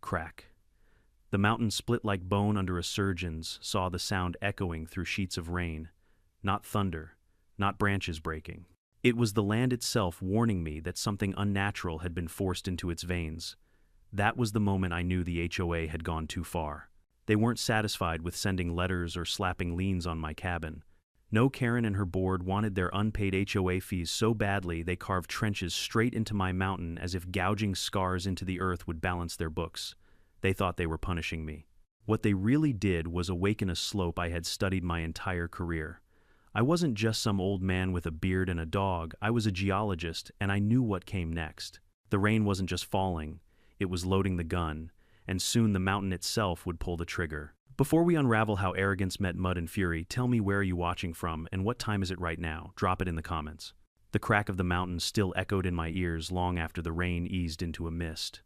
Crack. The mountain split like bone under a surgeon's, saw the sound echoing through sheets of rain. Not thunder, not branches breaking. It was the land itself warning me that something unnatural had been forced into its veins. That was the moment I knew the HOA had gone too far. They weren't satisfied with sending letters or slapping liens on my cabin. No, Karen and her board wanted their unpaid HOA fees so badly they carved trenches straight into my mountain as if gouging scars into the earth would balance their books. They thought they were punishing me. What they really did was awaken a slope I had studied my entire career. I wasn't just some old man with a beard and a dog, I was a geologist, and I knew what came next. The rain wasn't just falling, it was loading the gun, and soon the mountain itself would pull the trigger. Before we unravel how arrogance met mud and fury, tell me, where are you watching from and what time is it right now? Drop it in the comments. The crack of the mountain still echoed in my ears long after the rain eased into a mist.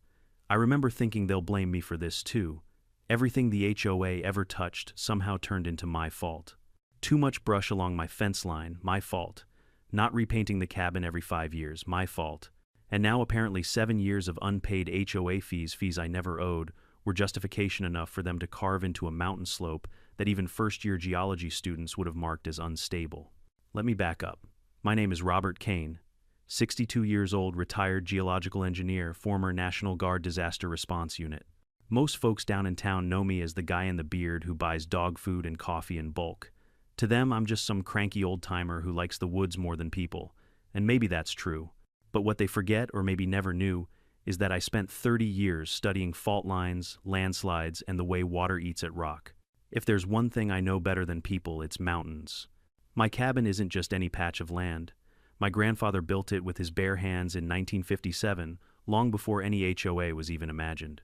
I remember thinking they'll blame me for this too. Everything the HOA ever touched somehow turned into my fault. Too much brush along my fence line, my fault. Not repainting the cabin every 5 years, my fault. And now apparently 7 years of unpaid HOA fees I never owed, were justification enough for them to carve into a mountain slope that even first-year geology students would have marked as unstable. Let me back up. My name is Robert Kane, 62 years old, retired geological engineer, former National Guard Disaster Response Unit. Most folks down in town know me as the guy in the beard who buys dog food and coffee in bulk. To them, I'm just some cranky old-timer who likes the woods more than people, and maybe that's true. But what they forget, or maybe never knew, is that I spent 30 years studying fault lines, landslides, and the way water eats at rock. If there's one thing I know better than people, it's mountains. My cabin isn't just any patch of land. My grandfather built it with his bare hands in 1957, long before any HOA was even imagined.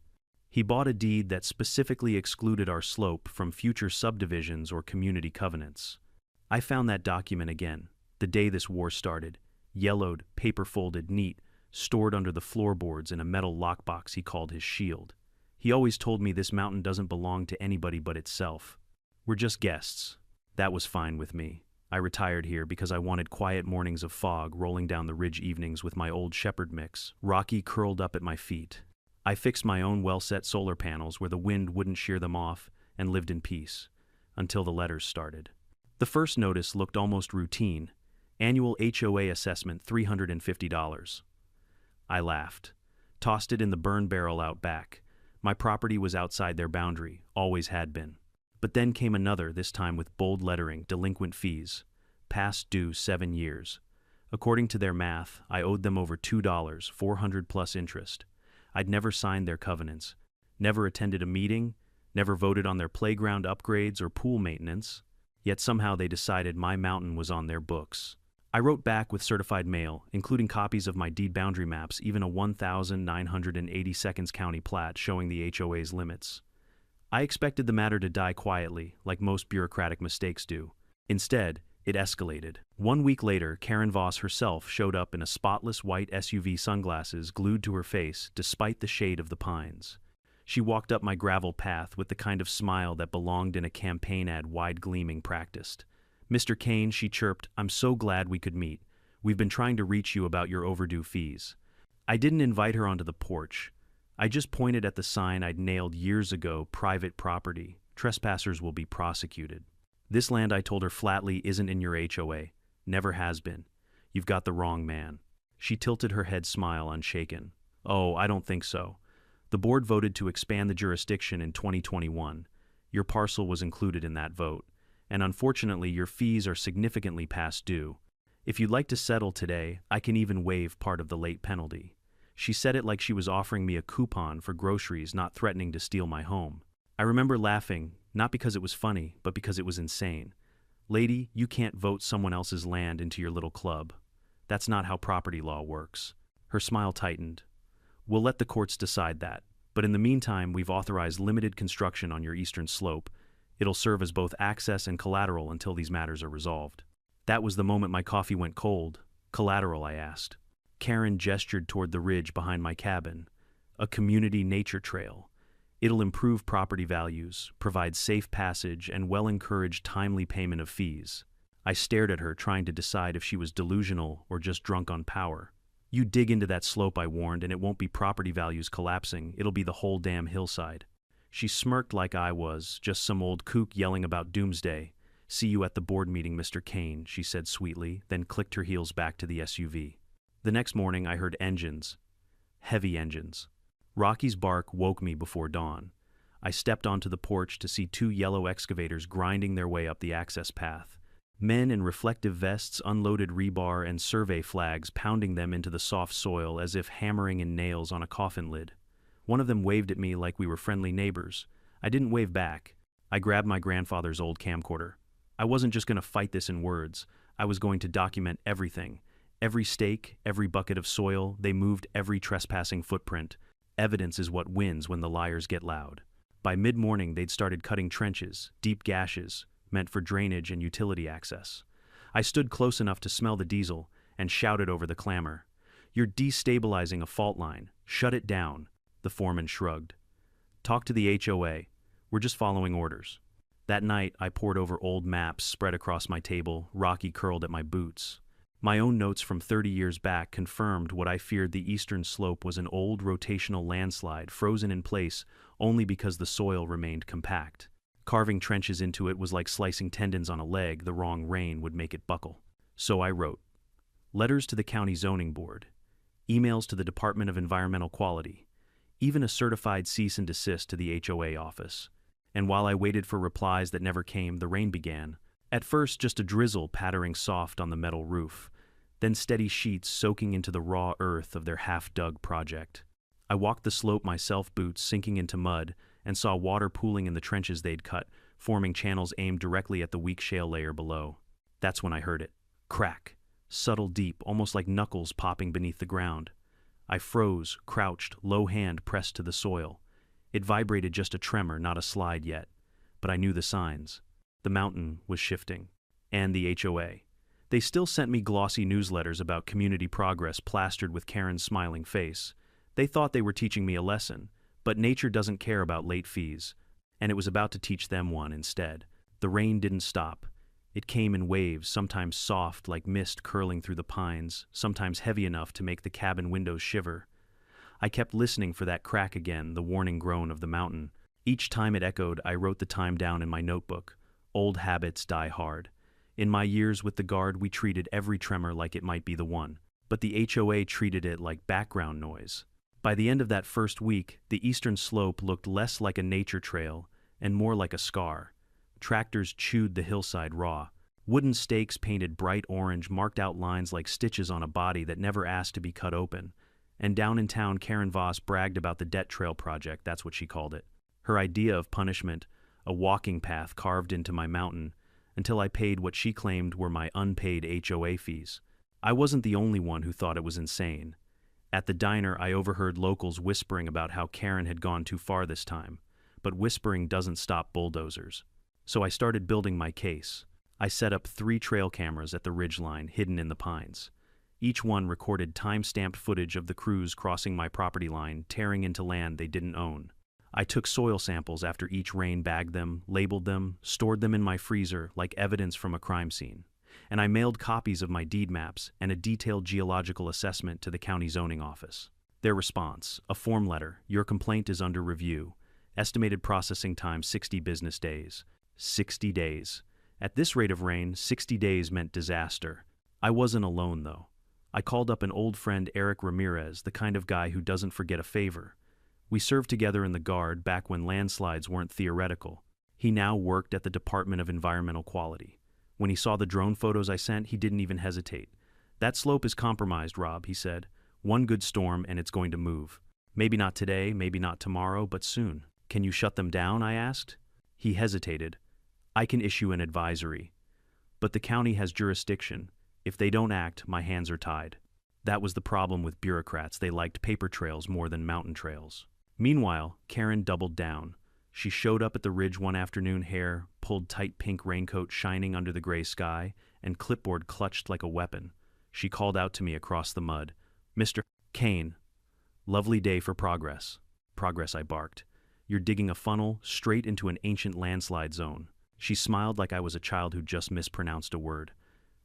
He bought a deed that specifically excluded our slope from future subdivisions or community covenants. I found that document again, the day this war started, yellowed, paper-folded, neat, stored under the floorboards in a metal lockbox he called his shield. He always told me this mountain doesn't belong to anybody but itself. We're just guests. That was fine with me. I retired here because I wanted quiet mornings of fog rolling down the ridge evenings with my old shepherd mix, Rocky curled up at my feet. I fixed my own well-set solar panels where the wind wouldn't shear them off and lived in peace, until the letters started. The first notice looked almost routine. Annual HOA assessment $350. I laughed, tossed it in the burn barrel out back. My property was outside their boundary, always had been. But then came another, this time with bold lettering, delinquent fees. Past due 7 years. According to their math, I owed them over $2, 400 plus interest. I'd never signed their covenants, never attended a meeting, never voted on their playground upgrades or pool maintenance, yet somehow they decided my mountain was on their books. I wrote back with certified mail, including copies of my deed boundary maps, even a 1,982 county plat showing the HOA's limits. I expected the matter to die quietly, like most bureaucratic mistakes do. Instead, it escalated. 1 week later, Karen Voss herself showed up in a spotless white SUV, sunglasses glued to her face despite the shade of the pines. She walked up my gravel path with the kind of smile that belonged in a campaign ad wide gleaming practiced. "Mr. Kane," she chirped, "I'm so glad we could meet. We've been trying to reach you about your overdue fees." I didn't invite her onto the porch. I just pointed at the sign I'd nailed years ago: private property. Trespassers will be prosecuted. This land, I told her flatly, isn't in your HOA. Never has been. You've got the wrong man. She tilted her head, smile unshaken. "Oh, I don't think so. The board voted to expand the jurisdiction in 2021. Your parcel was included in that vote. And unfortunately, your fees are significantly past due. If you'd like to settle today, I can even waive part of the late penalty." She said it like she was offering me a coupon for groceries, not threatening to steal my home. I remember laughing, not because it was funny, but because it was insane. "Lady, you can't vote someone else's land into your little club. That's not how property law works." Her smile tightened. "We'll let the courts decide that. But in the meantime, we've authorized limited construction on your eastern slope. It'll serve as both access and collateral until these matters are resolved." That was the moment my coffee went cold. "Collateral?" I asked. Karen gestured toward the ridge behind my cabin. "A community nature trail. It'll improve property values, provide safe passage, and encourage timely payment of fees." I stared at her, trying to decide if she was delusional or just drunk on power. You dig into that slope, I warned, and it won't be property values collapsing, it'll be the whole damn hillside. She smirked like I was just some old kook yelling about doomsday. See you at the board meeting, Mr. Kane, she said sweetly, then clicked her heels back to the SUV. The next morning I heard engines. Heavy engines. Rocky's bark woke me before dawn. I stepped onto the porch to see two yellow excavators grinding their way up the access path. Men in reflective vests unloaded rebar and survey flags, pounding them into the soft soil as if hammering in nails on a coffin lid. One of them waved at me like we were friendly neighbors. I didn't wave back. I grabbed my grandfather's old camcorder. I wasn't just going to fight this in words. I was going to document everything. Every stake, every bucket of soil, they moved every trespassing footprint. Evidence is what wins when the liars get loud. By mid-morning, they'd started cutting trenches, deep gashes, meant for drainage and utility access. I stood close enough to smell the diesel and shouted over the clamor. You're destabilizing a fault line. Shut it down. The foreman shrugged. Talk to the HOA. We're just following orders. That night, I pored over old maps spread across my table, Rocky curled at my boots. My own notes from 30 years back confirmed what I feared: the eastern slope was an old rotational landslide frozen in place only because the soil remained compact. Carving trenches into it was like slicing tendons on a leg. The wrong rain would make it buckle. So I wrote letters to the county zoning board, emails to the Department of Environmental Quality, even a certified cease and desist to the HOA office. And while I waited for replies that never came, the rain began. At first, just a drizzle pattering soft on the metal roof, then steady sheets soaking into the raw earth of their half-dug project. I walked the slope myself, boots sinking into mud, and saw water pooling in the trenches they'd cut, forming channels aimed directly at the weak shale layer below. That's when I heard it. Crack. Subtle, deep, almost like knuckles popping beneath the ground. I froze, crouched, low hand pressed to the soil. It vibrated, just a tremor, not a slide yet. But I knew the signs. The mountain was shifting. And the HOA. They still sent me glossy newsletters about community progress plastered with Karen's smiling face. They thought they were teaching me a lesson, but nature doesn't care about late fees, and it was about to teach them one instead. The rain didn't stop. It came in waves, sometimes soft like mist curling through the pines, sometimes heavy enough to make the cabin windows shiver. I kept listening for that crack again, the warning groan of the mountain. Each time it echoed, I wrote the time down in my notebook. Old habits die hard. In my years with the guard, we treated every tremor like it might be the one, but the HOA treated it like background noise. By the end of that first week, the eastern slope looked less like a nature trail and more like a scar. Tractors chewed the hillside raw. Wooden stakes painted bright orange marked out lines like stitches on a body that never asked to be cut open. And down in town, Karen Voss bragged about the debt trail project, that's what she called it. Her idea of punishment, a walking path carved into my mountain, until I paid what she claimed were my unpaid HOA fees. I wasn't the only one who thought it was insane. At the diner, I overheard locals whispering about how Karen had gone too far this time, but whispering doesn't stop bulldozers. So I started building my case. I set up 3 trail cameras at the ridgeline hidden in the pines. Each one recorded time-stamped footage of the crews crossing my property line, tearing into land they didn't own. I took soil samples after each rain, bagged them, labeled them, stored them in my freezer like evidence from a crime scene. And I mailed copies of my deed maps and a detailed geological assessment to the county zoning office. Their response: a form letter, your complaint is under review. Estimated processing time 60 business days. 60 days. At this rate of rain, 60 days meant disaster. I wasn't alone, though. I called up an old friend, Eric Ramirez, the kind of guy who doesn't forget a favor. We served together in the Guard back when landslides weren't theoretical. He now worked at the Department of Environmental Quality. When he saw the drone photos I sent, he didn't even hesitate. That slope is compromised, Rob, he said. One good storm and it's going to move. Maybe not today, maybe not tomorrow, but soon. Can you shut them down? I asked. He hesitated. I can issue an advisory. But the county has jurisdiction. If they don't act, my hands are tied. That was the problem with bureaucrats. They liked paper trails more than mountain trails. Meanwhile, Karen doubled down. She showed up at the ridge one afternoon, hair pulled tight, pink raincoat shining under the gray sky, and clipboard clutched like a weapon. She called out to me across the mud. Mr. Kane, lovely day for progress. Progress, I barked. You're digging a funnel straight into an ancient landslide zone. She smiled like I was a child who just mispronounced a word.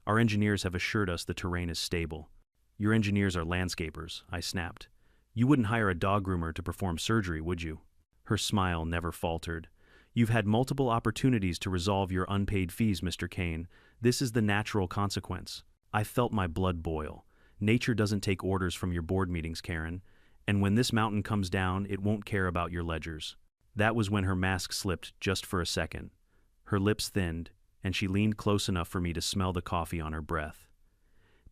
Our engineers have assured us the terrain is stable. Your engineers are landscapers, I snapped. You wouldn't hire a dog groomer to perform surgery, would you? Her smile never faltered. You've had multiple opportunities to resolve your unpaid fees, Mr. Kane. This is the natural consequence. I felt my blood boil. Nature doesn't take orders from your board meetings, Karen. And when this mountain comes down, it won't care about your ledgers. That was when her mask slipped just for a second. Her lips thinned, and she leaned close enough for me to smell the coffee on her breath.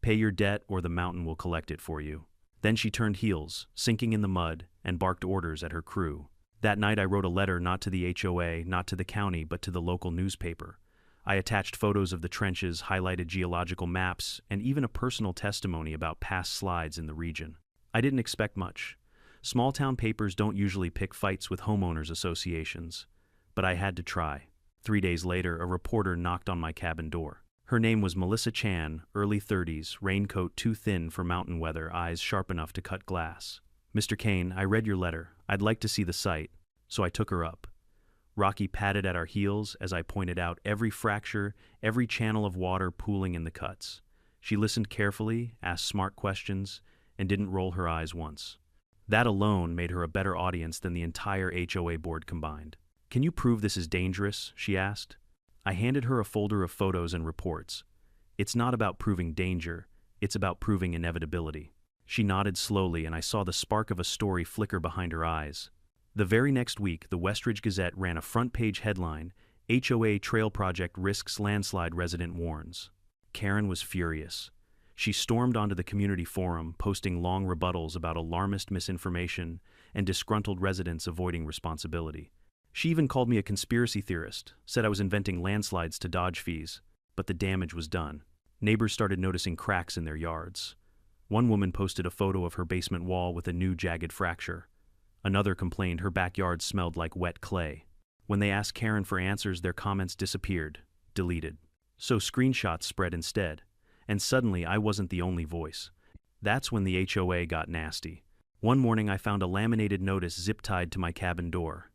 Pay your debt or the mountain will collect it for you. Then she turned heels, sinking in the mud, and barked orders at her crew. That night I wrote a letter not to the HOA, not to the county, but to the local newspaper. I attached photos of the trenches, highlighted geological maps, and even a personal testimony about past slides in the region. I didn't expect much. Small-town papers don't usually pick fights with homeowners associations. But I had to try. 3 days later, a reporter knocked on my cabin door. Her name was Melissa Chan, early 30s, raincoat too thin for mountain weather, eyes sharp enough to cut glass. Mr. Kane, I read your letter. I'd like to see the site. So I took her up. Rocky patted at our heels as I pointed out every fracture, every channel of water pooling in the cuts. She listened carefully, asked smart questions, and didn't roll her eyes once. That alone made her a better audience than the entire HOA board combined. Can you prove this is dangerous? She asked. I handed her a folder of photos and reports. It's not about proving danger, it's about proving inevitability. She nodded slowly, and I saw the spark of a story flicker behind her eyes. The very next week, the Westridge Gazette ran a front-page headline, HOA Trail Project Risks Landslide Resident Warns. Karen was furious. She stormed onto the community forum, posting long rebuttals about alarmist misinformation and disgruntled residents avoiding responsibility. She even called me a conspiracy theorist, said I was inventing landslides to dodge fees, but the damage was done. Neighbors started noticing cracks in their yards. One woman posted a photo of her basement wall with a new jagged fracture. Another complained her backyard smelled like wet clay. When they asked Karen for answers, their comments disappeared, deleted. So screenshots spread instead. And suddenly I wasn't the only voice. That's when the HOA got nasty. One morning I found a laminated notice zip-tied to my cabin door.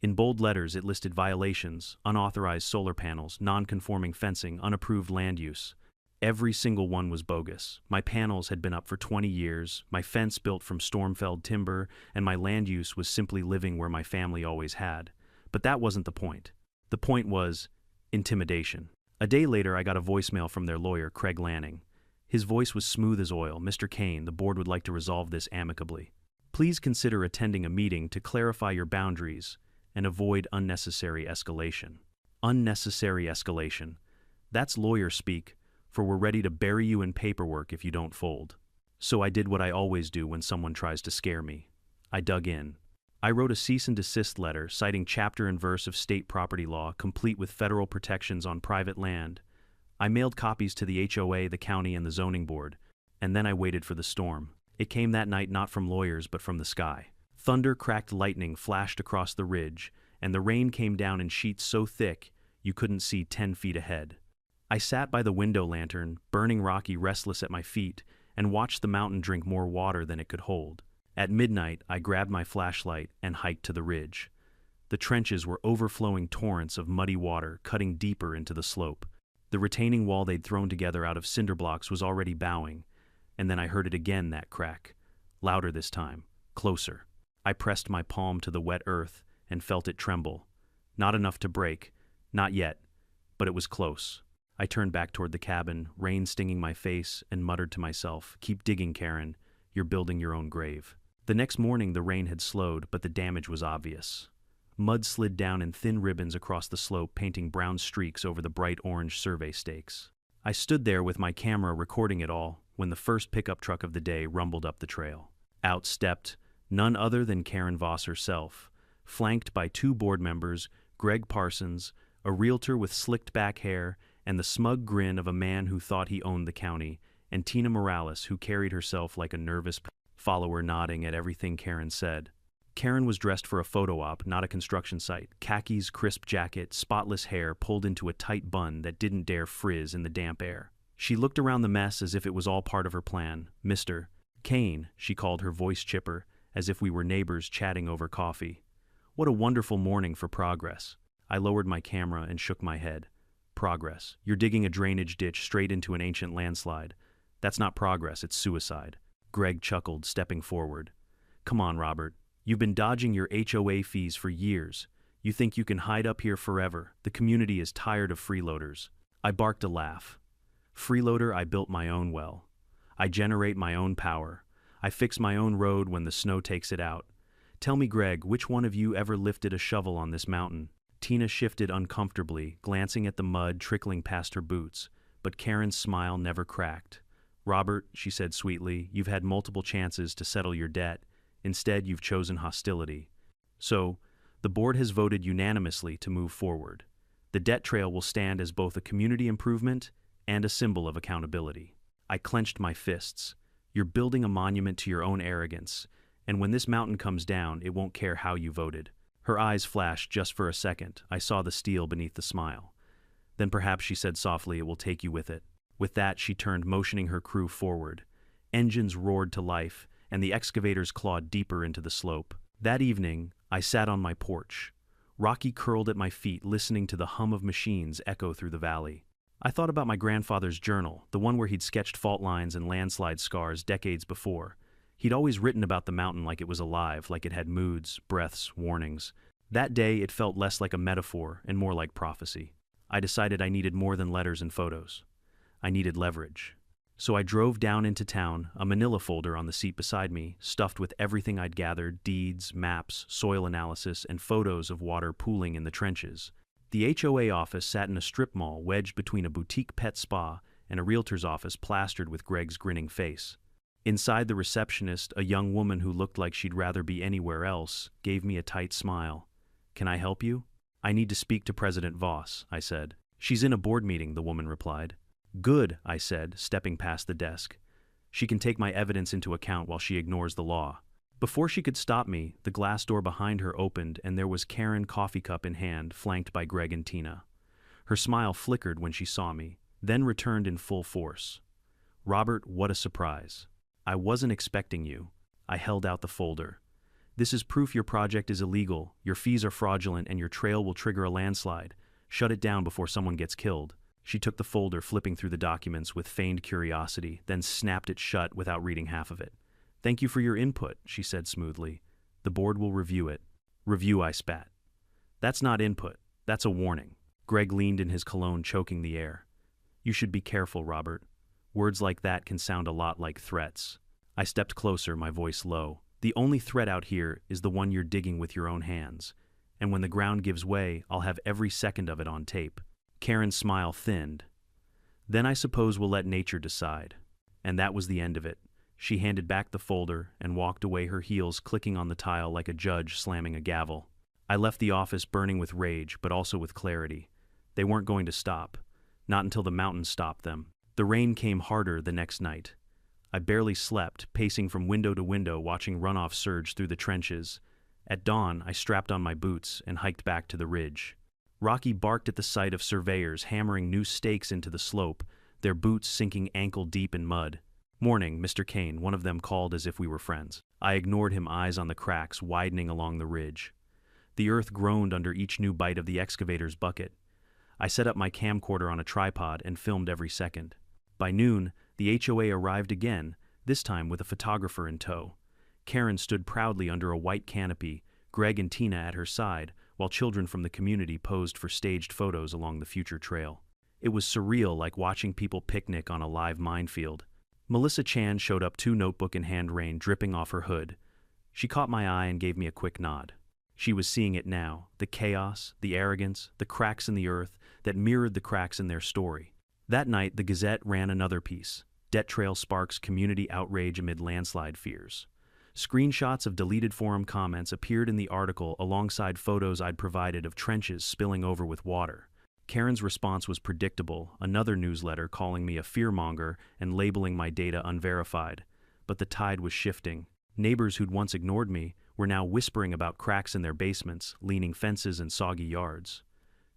In bold letters it listed violations, unauthorized solar panels, non-conforming fencing, unapproved land use. Every single one was bogus. My panels had been up for 20 years, my fence built from storm-felled timber, and my land use was simply living where my family always had. But that wasn't the point. The point was intimidation. A day later I got a voicemail from their lawyer, Craig Lanning. His voice was smooth as oil. Mr. Kane, the board would like to resolve this amicably. Please consider attending a meeting to clarify your boundaries and avoid unnecessary escalation. Unnecessary escalation. That's lawyer speak, for we're ready to bury you in paperwork if you don't fold. So I did what I always do when someone tries to scare me. I dug in. I wrote a cease and desist letter citing chapter and verse of state property law, complete with federal protections on private land. I mailed copies to the HOA, the county, and the zoning board, and then I waited for the storm. It came that night not from lawyers but from the sky. Thunder cracked, lightning flashed across the ridge, and the rain came down in sheets so thick you couldn't see 10 feet ahead. I sat by the window lantern, burning rocky, restless at my feet, and watched the mountain drink more water than it could hold. At midnight, I grabbed my flashlight and hiked to the ridge. The trenches were overflowing torrents of muddy water cutting deeper into the slope. The retaining wall they'd thrown together out of cinder blocks was already bowing, and then I heard it again, that crack. Louder this time, closer. I pressed my palm to the wet earth and felt it tremble. Not enough to break, not yet, but it was close. I turned back toward the cabin, rain stinging my face, and muttered to myself, "Keep digging, Karen. You're building your own grave." The next morning the rain had slowed, but the damage was obvious. Mud slid down in thin ribbons across the slope, painting brown streaks over the bright orange survey stakes. I stood there with my camera recording it all when the first pickup truck of the day rumbled up the trail. Out stepped none other than Karen Voss herself, flanked by 2 board members, Greg Parsons, a realtor with slicked back hair, and the smug grin of a man who thought he owned the county, and Tina Morales, who carried herself like a nervous follower, nodding at everything Karen said. Karen was dressed for a photo op, not a construction site. Khakis, crisp jacket, spotless hair pulled into a tight bun that didn't dare frizz in the damp air. She looked around the mess as if it was all part of her plan. "Mr. Kane," she called, her voice chipper, as if we were neighbors chatting over coffee. "What a wonderful morning for progress." I lowered my camera and shook my head. "Progress. You're digging a drainage ditch straight into an ancient landslide. That's not progress, it's suicide. Greg chuckled, stepping forward. Come on, Robert. You've been dodging your HOA fees for years. You think you can hide up here forever. The community is tired of freeloaders. I barked a laugh. Freeloader, I built my own well. I generate my own power. I fix my own road when the snow takes it out. Tell me, Greg, which one of you ever lifted a shovel on this mountain? Tina shifted uncomfortably, glancing at the mud trickling past her boots, but Karen's smile never cracked. Robert, she said sweetly, you've had multiple chances to settle your debt. Instead, you've chosen hostility. So, the board has voted unanimously to move forward. The debt trail will stand as both a community improvement and a symbol of accountability. I clenched my fists. You're building a monument to your own arrogance, and when this mountain comes down, it won't care how you voted. Her eyes flashed just for a second. I saw the steel beneath the smile. Then perhaps, she said softly, it will take you with it. With that, she turned, motioning her crew forward. Engines roared to life, and the excavators clawed deeper into the slope. That evening, I sat on my porch. Rocky curled at my feet, listening to the hum of machines echo through the valley. I thought about my grandfather's journal, the one where he'd sketched fault lines and landslide scars decades before. He'd always written about the mountain like it was alive, like it had moods, breaths, warnings. That day, it felt less like a metaphor and more like prophecy. I decided I needed more than letters and photos. I needed leverage. So I drove down into town, a manila folder on the seat beside me, stuffed with everything I'd gathered: deeds, maps, soil analysis, and photos of water pooling in the trenches. The HOA office sat in a strip mall wedged between a boutique pet spa and a realtor's office plastered with Greg's grinning face. Inside, the receptionist, a young woman who looked like she'd rather be anywhere else, gave me a tight smile. Can I help you? I need to speak to President Voss, I said. She's in a board meeting, the woman replied. Good, I said, stepping past the desk. She can take my evidence into account while she ignores the law. Before she could stop me, the glass door behind her opened and there was Karen, coffee cup in hand, flanked by Greg and Tina. Her smile flickered when she saw me, then returned in full force. Robert, what a surprise. I wasn't expecting you. I held out the folder. This is proof your project is illegal, your fees are fraudulent, and your trail will trigger a landslide. Shut it down before someone gets killed. She took the folder, flipping through the documents with feigned curiosity, then snapped it shut without reading half of it. Thank you for your input, she said smoothly. The board will review it. Review, I spat. That's not input. That's a warning. Greg leaned in his cologne, choking the air. You should be careful, Robert. Words like that can sound a lot like threats. I stepped closer, my voice low. The only threat out here is the one you're digging with your own hands. And when the ground gives way, I'll have every second of it on tape. Karen's smile thinned. Then I suppose we'll let nature decide. And that was the end of it. She handed back the folder and walked away, her heels clicking on the tile like a judge slamming a gavel. I left the office burning with rage, but also with clarity. They weren't going to stop. Not until the mountains stopped them. The rain came harder the next night. I barely slept, pacing from window to window, watching runoff surge through the trenches. At dawn, I strapped on my boots and hiked back to the ridge. Rocky barked at the sight of surveyors hammering new stakes into the slope, their boots sinking ankle-deep in mud. Morning, Mr. Kane, one of them called as if we were friends. I ignored him, eyes on the cracks widening along the ridge. The earth groaned under each new bite of the excavator's bucket. I set up my camcorder on a tripod and filmed every second. By noon, the HOA arrived again, this time with a photographer in tow. Karen stood proudly under a white canopy, Greg and Tina at her side, while children from the community posed for staged photos along the future trail. It was surreal, like watching people picnic on a live minefield. Melissa Chan showed up, too, notebook in hand, rain dripping off her hood. She caught my eye and gave me a quick nod. She was seeing it now, the chaos, the arrogance, the cracks in the earth that mirrored the cracks in their story. That night, the Gazette ran another piece. Debt trail sparks community outrage amid landslide fears. Screenshots of deleted forum comments appeared in the article alongside photos I'd provided of trenches spilling over with water. Karen's response was predictable, another newsletter calling me a fearmonger and labeling my data unverified. But the tide was shifting. Neighbors who'd once ignored me were now whispering about cracks in their basements, leaning fences, and soggy yards.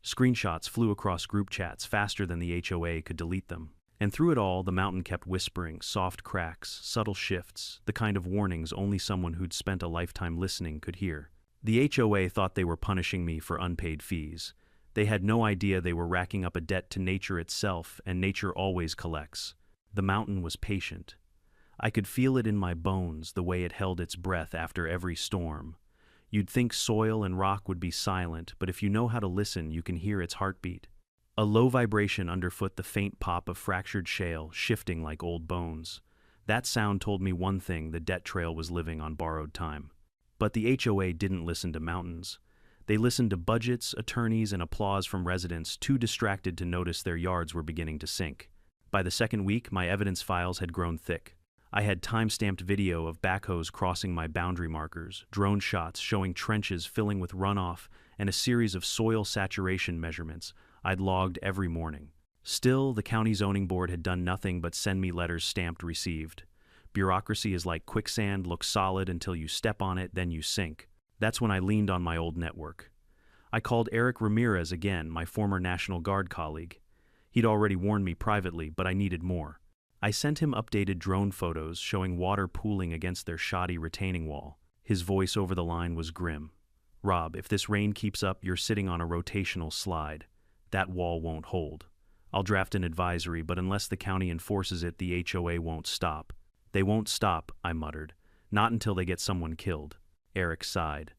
Screenshots flew across group chats faster than the HOA could delete them. And through it all, the mountain kept whispering, soft cracks, subtle shifts, the kind of warnings only someone who'd spent a lifetime listening could hear. The HOA thought they were punishing me for unpaid fees. They had no idea they were racking up a debt to nature itself, and nature always collects. The mountain was patient. I could feel it in my bones, the way it held its breath after every storm. You'd think soil and rock would be silent, but if you know how to listen, you can hear its heartbeat. A low vibration underfoot, the faint pop of fractured shale, shifting like old bones. That sound told me one thing: the debt trail was living on borrowed time. But the HOA didn't listen to mountains. They listened to budgets, attorneys, and applause from residents too distracted to notice their yards were beginning to sink. By the second week, my evidence files had grown thick. I had time-stamped video of backhoes crossing my boundary markers, drone shots showing trenches filling with runoff, and a series of soil saturation measurements I'd logged every morning. Still, the county zoning board had done nothing but send me letters stamped received. Bureaucracy is like quicksand, looks solid until you step on it, then you sink. That's when I leaned on my old network. I called Eric Ramirez again, my former National Guard colleague. He'd already warned me privately, but I needed more. I sent him updated drone photos showing water pooling against their shoddy retaining wall. His voice over the line was grim. "Rob, if this rain keeps up, you're sitting on a rotational slide. That wall won't hold. I'll draft an advisory, but unless the county enforces it, the HOA won't stop." "They won't stop," I muttered. "Not until they get someone killed." Eric sighed.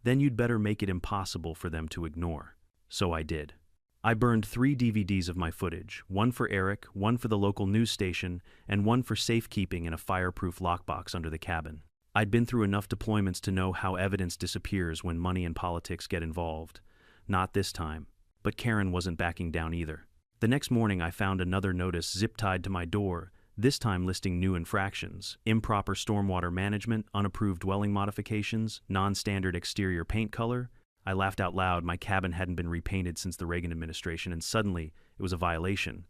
"Then you'd better make it impossible for them to ignore." So I did. I burned 3 DVDs of my footage, one for Eric, one for the local news station, and one for safekeeping in a fireproof lockbox under the cabin. I'd been through enough deployments to know how evidence disappears when money and politics get involved. Not this time. But Karen wasn't backing down either. The next morning I found another notice zip-tied to my door, this time listing new infractions: improper stormwater management, unapproved dwelling modifications, non-standard exterior paint color. I laughed out loud. My cabin hadn't been repainted since the Reagan administration, and suddenly it was a violation.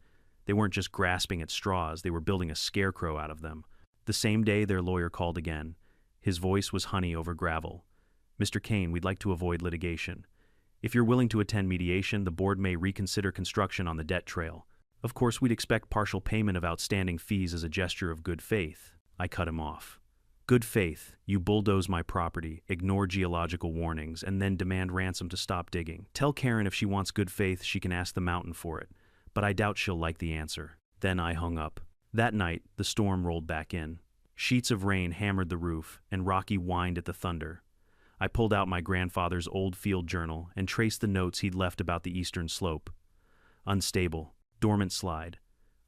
They weren't just grasping at straws, they were building a scarecrow out of them. The same day, their lawyer called again. His voice was honey over gravel. "Mr. Kane, we'd like to avoid litigation. If you're willing to attend mediation, the board may reconsider construction on the debt trail. Of course, we'd expect partial payment of outstanding fees as a gesture of good faith." I cut him off. "Good faith? You bulldoze my property, ignore geological warnings, and then demand ransom to stop digging. Tell Karen if she wants good faith, she can ask the mountain for it, but I doubt she'll like the answer." Then I hung up. That night, the storm rolled back in. Sheets of rain hammered the roof, and Rocky whined at the thunder. I pulled out my grandfather's old field journal and traced the notes he'd left about the eastern slope. Unstable, dormant slide.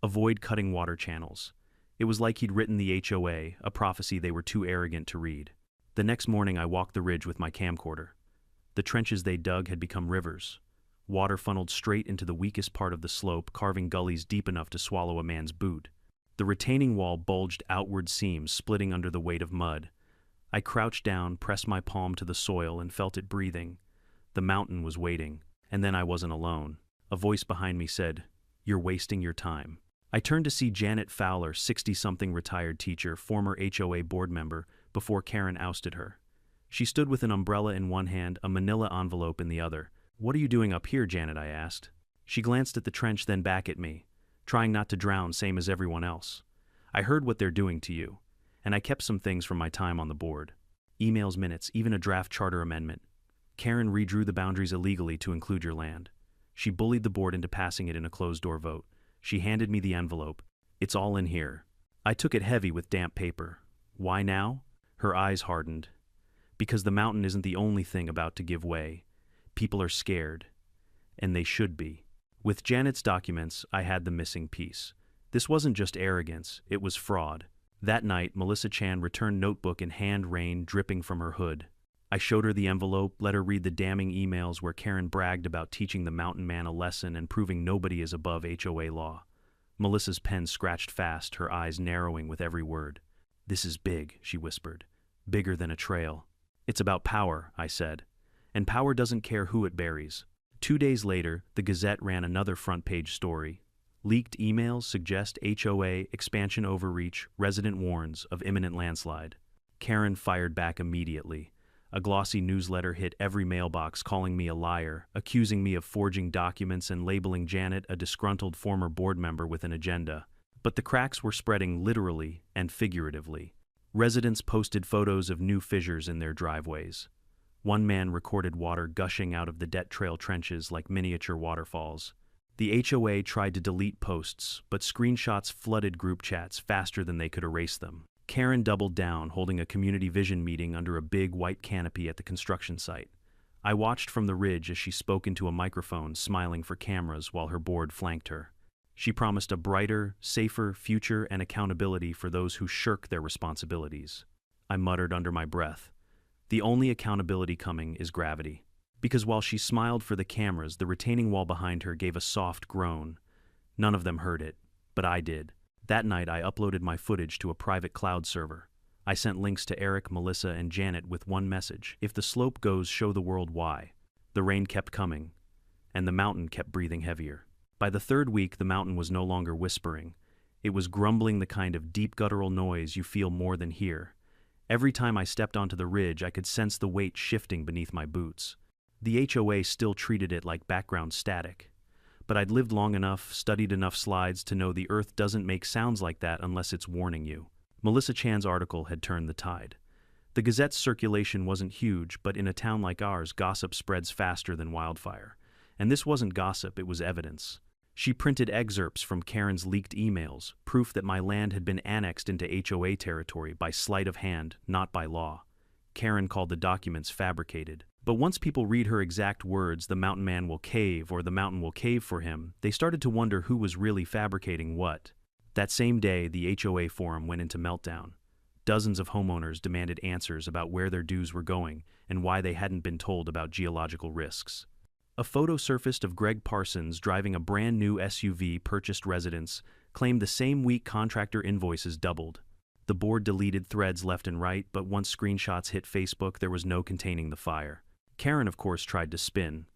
Avoid cutting water channels. It was like he'd written the HOA, a prophecy they were too arrogant to read. The next morning I walked the ridge with my camcorder. The trenches they dug had become rivers. Water funneled straight into the weakest part of the slope, carving gullies deep enough to swallow a man's boot. The retaining wall bulged outward seams, splitting under the weight of mud. I crouched down, pressed my palm to the soil, and felt it breathing. The mountain was waiting, and then I wasn't alone. A voice behind me said, "You're wasting your time." I turned to see Janet Fowler, 60-something retired teacher, former HOA board member, before Karen ousted her. She stood with an umbrella in one hand, a manila envelope in the other. "What are you doing up here, Janet?" I asked. She glanced at the trench, then back at me, trying not to drown, same as everyone else. "I heard what they're doing to you, and I kept some things from my time on the board. Emails, minutes, even a draft charter amendment. Karen redrew the boundaries illegally to include your land. She bullied the board into passing it in a closed-door vote. She handed me the envelope. It's all in here." I took it heavy with damp paper. "Why now?" Her eyes hardened. "Because the mountain isn't the only thing about to give way. People are scared. And they should be." With Janet's documents, I had the missing piece. This wasn't just arrogance, it was fraud. That night, Melissa Chan returned notebook in hand, rain dripping from her hood. I showed her the envelope, let her read the damning emails where Karen bragged about teaching the mountain man a lesson and proving nobody is above HOA law. Melissa's pen scratched fast, her eyes narrowing with every word. "This is big," she whispered. "Bigger than a trail." "It's about power," I said. "And power doesn't care who it buries." 2 days later, the Gazette ran another front-page story. Leaked emails suggest HOA expansion overreach, resident warns of imminent landslide. Karen fired back immediately. A glossy newsletter hit every mailbox, calling me a liar, accusing me of forging documents, and labeling Janet a disgruntled former board member with an agenda. But the cracks were spreading literally and figuratively. Residents posted photos of new fissures in their driveways. One man recorded water gushing out of the debt trail trenches like miniature waterfalls. The HOA tried to delete posts, but screenshots flooded group chats faster than they could erase them. Karen doubled down, holding a community vision meeting under a big white canopy at the construction site. I watched from the ridge as she spoke into a microphone, smiling for cameras while her board flanked her. She promised a brighter, safer future and accountability for those who shirk their responsibilities. I muttered under my breath, "The only accountability coming is gravity." Because while she smiled for the cameras, the retaining wall behind her gave a soft groan. None of them heard it, but I did. That night I uploaded my footage to a private cloud server. I sent links to Eric, Melissa, and Janet with one message: if the slope goes, show the world why. The rain kept coming, and the mountain kept breathing heavier. By the third week, the mountain was no longer whispering. It was grumbling, the kind of deep guttural noise you feel more than hear. Every time I stepped onto the ridge, I could sense the weight shifting beneath my boots. The HOA still treated it like background static. But I'd lived long enough, studied enough slides to know the earth doesn't make sounds like that unless it's warning you. Melissa Chan's article had turned the tide. The Gazette's circulation wasn't huge, but in a town like ours, gossip spreads faster than wildfire. And this wasn't gossip, it was evidence. She printed excerpts from Karen's leaked emails, proof that my land had been annexed into HOA territory by sleight of hand, not by law. Karen called the documents fabricated. But once people read her exact words, "the mountain man will cave" or "the mountain will cave for him," they started to wonder who was really fabricating what. That same day, the HOA forum went into meltdown. Dozens of homeowners demanded answers about where their dues were going and why they hadn't been told about geological risks. A photo surfaced of Greg Parsons driving a brand new SUV purchased residence, claimed the same week contractor invoices doubled. The board deleted threads left and right, but once screenshots hit Facebook, there was no containing the fire. Karen, of course, tried to spin.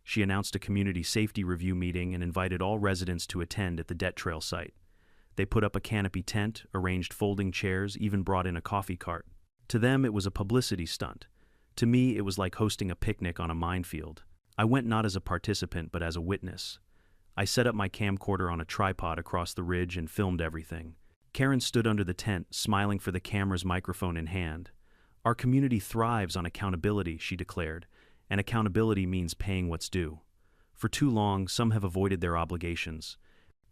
She announced a community safety review meeting and invited all residents to attend at the Debt Trail site. They put up a canopy tent, arranged folding chairs, even brought in a coffee cart. To them, it was a publicity stunt. To me, it was like hosting a picnic on a minefield. I went not as a participant, but as a witness. I set up my camcorder on a tripod across the ridge and filmed everything. Karen stood under the tent, smiling for the camera's microphone in hand. "Our community thrives on accountability," she declared, "and accountability means paying what's due. For too long, some have avoided their obligations,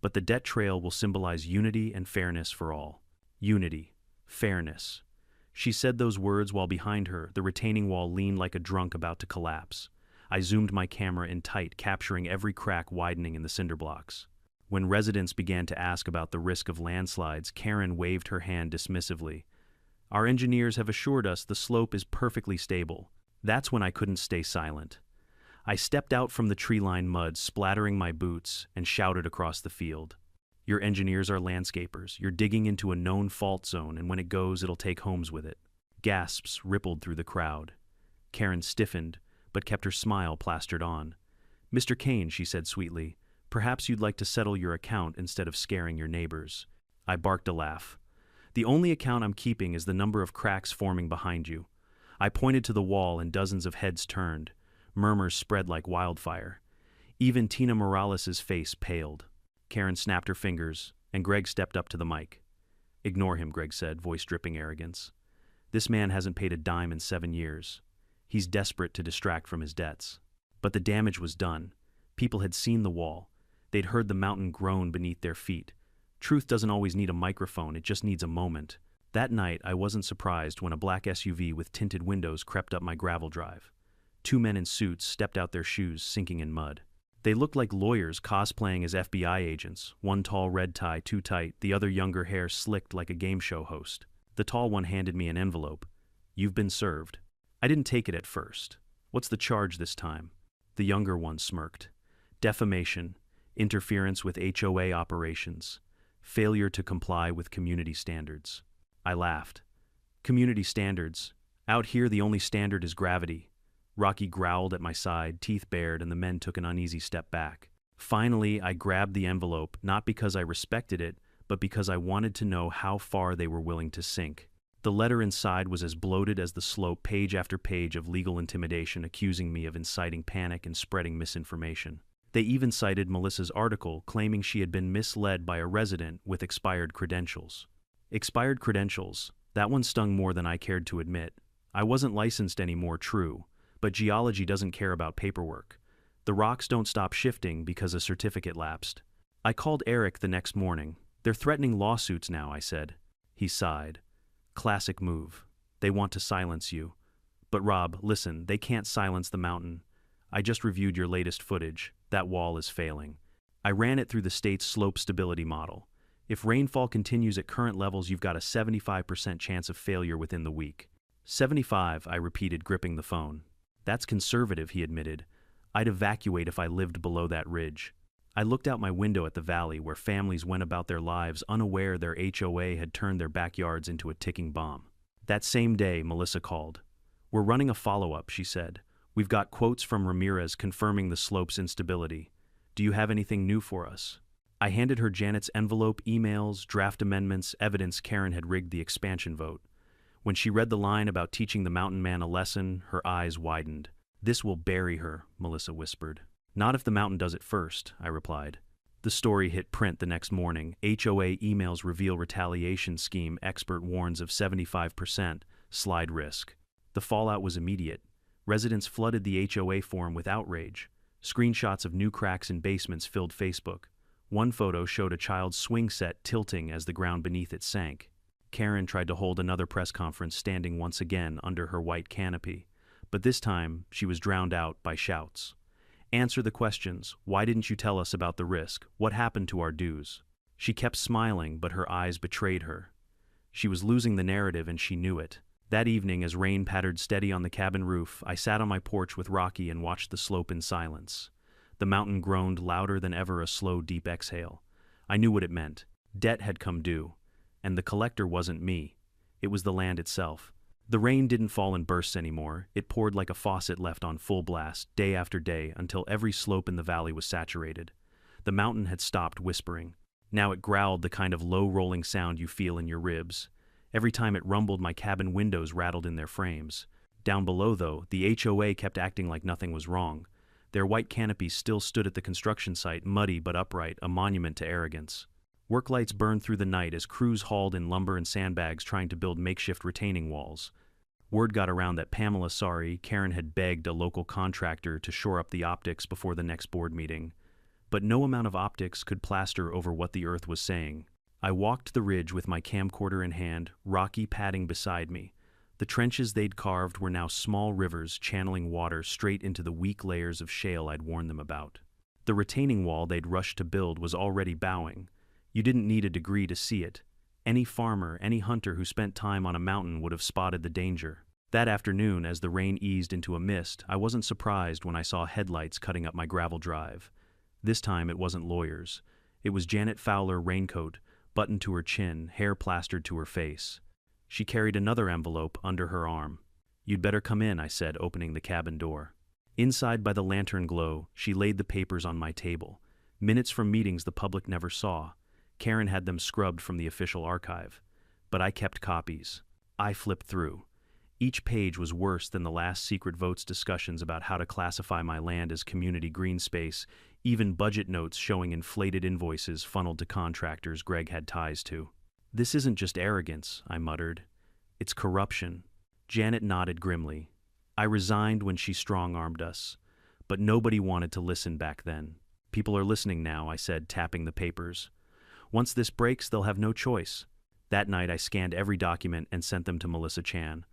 but the debt trail will symbolize unity and fairness for all." Unity, fairness. She said those words while behind her, the retaining wall leaned like a drunk about to collapse. I zoomed my camera in tight, capturing every crack widening in the cinder blocks. When residents began to ask about the risk of landslides, Karen waved her hand dismissively. "Our engineers have assured us the slope is perfectly stable." That's when I couldn't stay silent. I stepped out from the tree-lined mud, splattering my boots, and shouted across the field. "Your engineers are landscapers. You're digging into a known fault zone, and when it goes, it'll take homes with it." Gasps rippled through the crowd. Karen stiffened, but kept her smile plastered on. "Mr. Kane," she said sweetly, "perhaps you'd like to settle your account instead of scaring your neighbors." I barked a laugh. "The only account I'm keeping is the number of cracks forming behind you." I pointed to the wall and dozens of heads turned. Murmurs spread like wildfire. Even Tina Morales' face paled. Karen snapped her fingers, and Greg stepped up to the mic. "Ignore him," Greg said, voice dripping arrogance. "This man hasn't paid a dime in 7 years. He's desperate to distract from his debts." But the damage was done. People had seen the wall. They'd heard the mountain groan beneath their feet. Truth doesn't always need a microphone, it just needs a moment. That night, I wasn't surprised when a black SUV with tinted windows crept up my gravel drive. 2 men in suits stepped out their shoes, sinking in mud. They looked like lawyers cosplaying as FBI agents, one tall red tie too tight, the other younger hair slicked like a game show host. The tall one handed me an envelope. "You've been served." I didn't take it at first. "What's the charge this time?" The younger one smirked. "Defamation, interference with HOA operations, failure to comply with community standards." I laughed. "Community standards? Out here the only standard is gravity." Rocky growled at my side, teeth bared, and the men took an uneasy step back. Finally, I grabbed the envelope, not because I respected it, but because I wanted to know how far they were willing to sink. The letter inside was as bloated as the slope, page after page of legal intimidation accusing me of inciting panic and spreading misinformation. They even cited Melissa's article, claiming she had been misled by a resident with expired credentials. Expired credentials, that one stung more than I cared to admit. I wasn't licensed anymore, true, but geology doesn't care about paperwork. The rocks don't stop shifting because a certificate lapsed. I called Eric the next morning. They're threatening lawsuits now, I said. He sighed. Classic move. They want to silence you. But Rob, listen, they can't silence the mountain. I just reviewed your latest footage. That wall is failing. I ran it through the state's slope stability model. If rainfall continues at current levels, you've got a 75% chance of failure within the week. 75, I repeated, gripping the phone. That's conservative, he admitted. I'd evacuate if I lived below that ridge. I looked out my window at the valley where families went about their lives unaware their HOA had turned their backyards into a ticking bomb. That same day, Melissa called. We're running a follow-up, she said. We've got quotes from Ramirez confirming the slope's instability. Do you have anything new for us? I handed her Janet's envelope, emails, draft amendments, evidence Karen had rigged the expansion vote. When she read the line about teaching the mountain man a lesson, her eyes widened. This will bury her, Melissa whispered. Not if the mountain does it first, I replied. The story hit print the next morning. HOA emails reveal retaliation scheme. Expert warns of 75% slide risk. The fallout was immediate. Residents flooded the HOA forum with outrage. Screenshots of new cracks in basements filled Facebook. One photo showed a child's swing set tilting as the ground beneath it sank. Karen tried to hold another press conference standing once again under her white canopy, but this time she was drowned out by shouts. Answer the questions. Why didn't you tell us about the risk? What happened to our dues? She kept smiling, but her eyes betrayed her. She was losing the narrative and she knew it. That evening, as rain pattered steady on the cabin roof, I sat on my porch with Rocky and watched the slope in silence. The mountain groaned louder than ever, a slow, deep exhale. I knew what it meant. Debt had come due. And the collector wasn't me. It was the land itself. The rain didn't fall in bursts anymore. It poured like a faucet left on full blast, day after day, until every slope in the valley was saturated. The mountain had stopped whispering. Now it growled, the kind of low rolling sound you feel in your ribs. Every time it rumbled, my cabin windows rattled in their frames. Down below, though, the HOA kept acting like nothing was wrong. Their white canopies still stood at the construction site, muddy but upright, a monument to arrogance. Work lights burned through the night as crews hauled in lumber and sandbags trying to build makeshift retaining walls. Word got around that Karen had begged a local contractor to shore up the optics before the next board meeting. But no amount of optics could plaster over what the earth was saying. I walked the ridge with my camcorder in hand, Rocky padding beside me. The trenches they'd carved were now small rivers channeling water straight into the weak layers of shale I'd warned them about. The retaining wall they'd rushed to build was already bowing. You didn't need a degree to see it. Any farmer, any hunter who spent time on a mountain would have spotted the danger. That afternoon, as the rain eased into a mist, I wasn't surprised when I saw headlights cutting up my gravel drive. This time it wasn't lawyers. It was Janet Fowler, raincoat, buttoned to her chin, hair plastered to her face. She carried another envelope under her arm. You'd better come in, I said, opening the cabin door. Inside, by the lantern glow, she laid the papers on my table. Minutes from meetings the public never saw. Karen had them scrubbed from the official archive. But I kept copies. I flipped through. Each page was worse than the last secret votes discussions about how to classify my land as community green space, even budget notes showing inflated invoices funneled to contractors Greg had ties to. This isn't just arrogance, I muttered. It's corruption. Janet nodded grimly. I resigned when she strong-armed us. But nobody wanted to listen back then. People are listening now, I said, tapping the papers. Once this breaks, they'll have no choice. That night I scanned every document and sent them to Melissa Chan.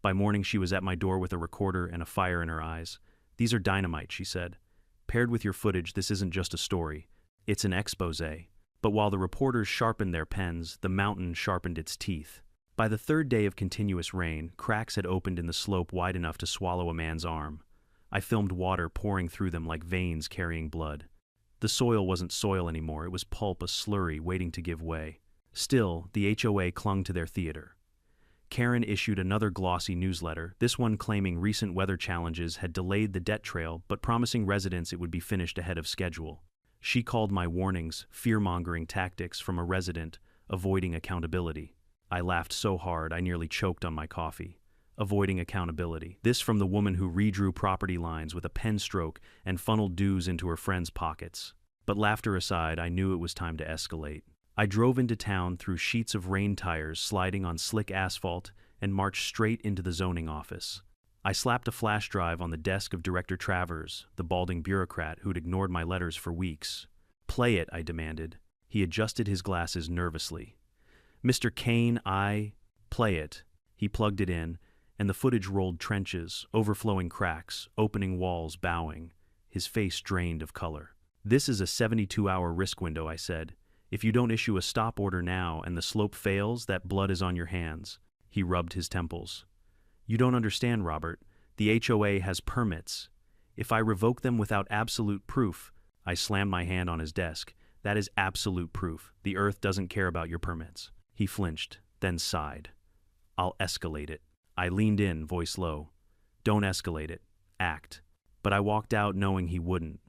By morning she was at my door with a recorder and a fire in her eyes. These are dynamite, she said. Paired with your footage, this isn't just a story. It's an expose. But while the reporters sharpened their pens, the mountain sharpened its teeth. By the third day of continuous rain, cracks had opened in the slope wide enough to swallow a man's arm. I filmed water pouring through them like veins carrying blood. The soil wasn't soil anymore, it was pulp, a slurry waiting to give way. Still, the HOA clung to their theater. Karen issued another glossy newsletter, this one claiming recent weather challenges had delayed the debt trail but promising residents it would be finished ahead of schedule. She called my warnings fear-mongering tactics from a resident, avoiding accountability. I laughed so hard I nearly choked on my coffee. Avoiding accountability. This from the woman who redrew property lines with a pen stroke and funneled dues into her friends' pockets. But laughter aside, I knew it was time to escalate. I drove into town through sheets of rain tires sliding on slick asphalt and marched straight into the zoning office. I slapped a flash drive on the desk of Director Travers, the balding bureaucrat who'd ignored my letters for weeks. "Play it," I demanded. He adjusted his glasses nervously. "Mr. Kane, play it." He plugged it in, and the footage rolled trenches, overflowing cracks, opening walls, bowing. His face drained of color. "This is a 72-hour risk window," I said. "If you don't issue a stop order now and the slope fails, that blood is on your hands." He rubbed his temples. "You don't understand, Robert. The HOA has permits. If I revoke them without absolute proof—" I slammed my hand on his desk. "That is absolute proof. The earth doesn't care about your permits." He flinched, then sighed. "I'll escalate it." I leaned in, voice low. "Don't escalate it. Act." But I walked out knowing he wouldn't.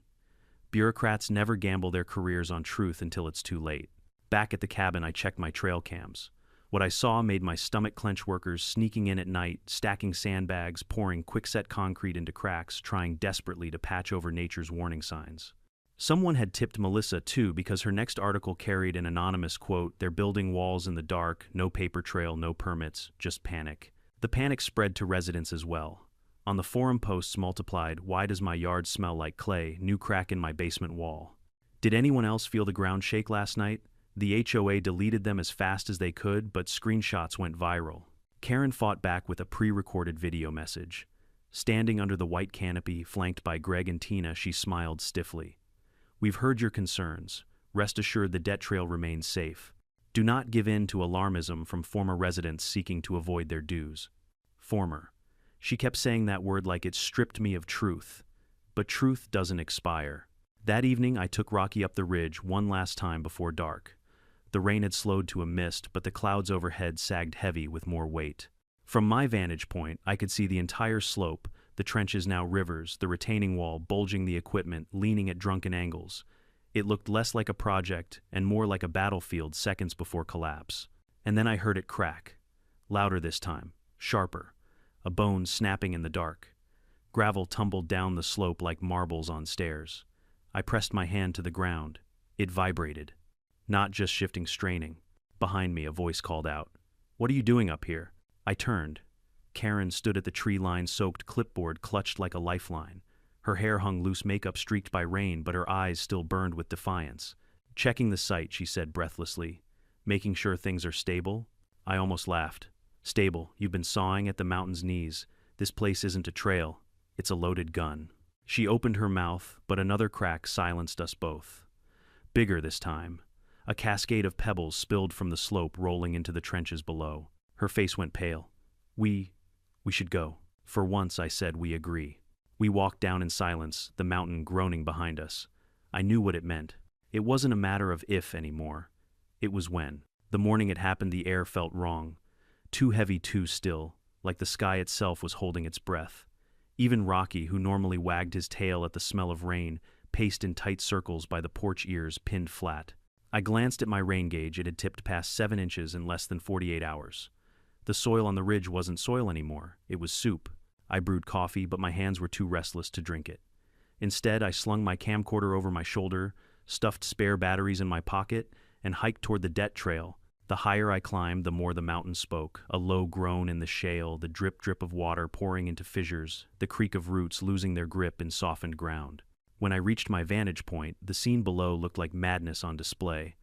Bureaucrats never gamble their careers on truth until it's too late. Back at the cabin, I checked my trail cams. What I saw made my stomach clench. Workers sneaking in at night, stacking sandbags, pouring quickset concrete into cracks, trying desperately to patch over nature's warning signs. Someone had tipped Melissa, too, because her next article carried an anonymous quote, "They're building walls in the dark, no paper trail, no permits, just panic." The panic spread to residents as well. On the forum posts multiplied, "Why does my yard smell like clay? New crack in my basement wall." Did anyone else feel the ground shake last night? The HOA deleted them as fast as they could, but screenshots went viral. Karen fought back with a pre-recorded video message. Standing under the white canopy, flanked by Greg and Tina, she smiled stiffly. "We've heard your concerns. Rest assured the debt trail remains safe. Do not give in to alarmism from former residents seeking to avoid their dues." Former. She kept saying that word like it stripped me of truth. But truth doesn't expire. That evening, I took Rocky up the ridge one last time before dark. The rain had slowed to a mist, but the clouds overhead sagged heavy with more weight. From my vantage point, I could see the entire slope, the trenches now rivers, the retaining wall bulging the equipment, leaning at drunken angles. It looked less like a project and more like a battlefield seconds before collapse. And then I heard it crack. Louder this time, sharper. A bone snapping in the dark. Gravel tumbled down the slope like marbles on stairs. I pressed my hand to the ground. It vibrated. Not just shifting, straining. Behind me, a voice called out, "What are you doing up here?" I turned. Karen stood at the tree-line-soaked clipboard, clutched like a lifeline. Her hair hung loose, makeup streaked by rain, but her eyes still burned with defiance. "Checking the site," she said breathlessly. "Making sure things are stable?" I almost laughed. "Stable? You've been sawing at the mountain's knees. This place isn't a trail. It's a loaded gun." She opened her mouth, but another crack silenced us both. Bigger this time. A cascade of pebbles spilled from the slope, rolling into the trenches below. Her face went pale. We should go." "For once," I said, "we agree." We walked down in silence, the mountain groaning behind us. I knew what it meant. It wasn't a matter of if anymore. It was when. The morning it happened, the air felt wrong. Too heavy, too still, like the sky itself was holding its breath. Even Rocky, who normally wagged his tail at the smell of rain, paced in tight circles by the porch, ears pinned flat. I glanced at my rain gauge. It had tipped past 7 inches in less than 48 hours. The soil on the ridge wasn't soil anymore. It was soup. I brewed coffee, but my hands were too restless to drink it. Instead, I slung my camcorder over my shoulder, stuffed spare batteries in my pocket, and hiked toward the debt trail. The higher I climbed, the more the mountain spoke. A low groan in the shale, the drip-drip of water pouring into fissures, the creak of roots losing their grip in softened ground. When I reached my vantage point, the scene below looked like madness on display.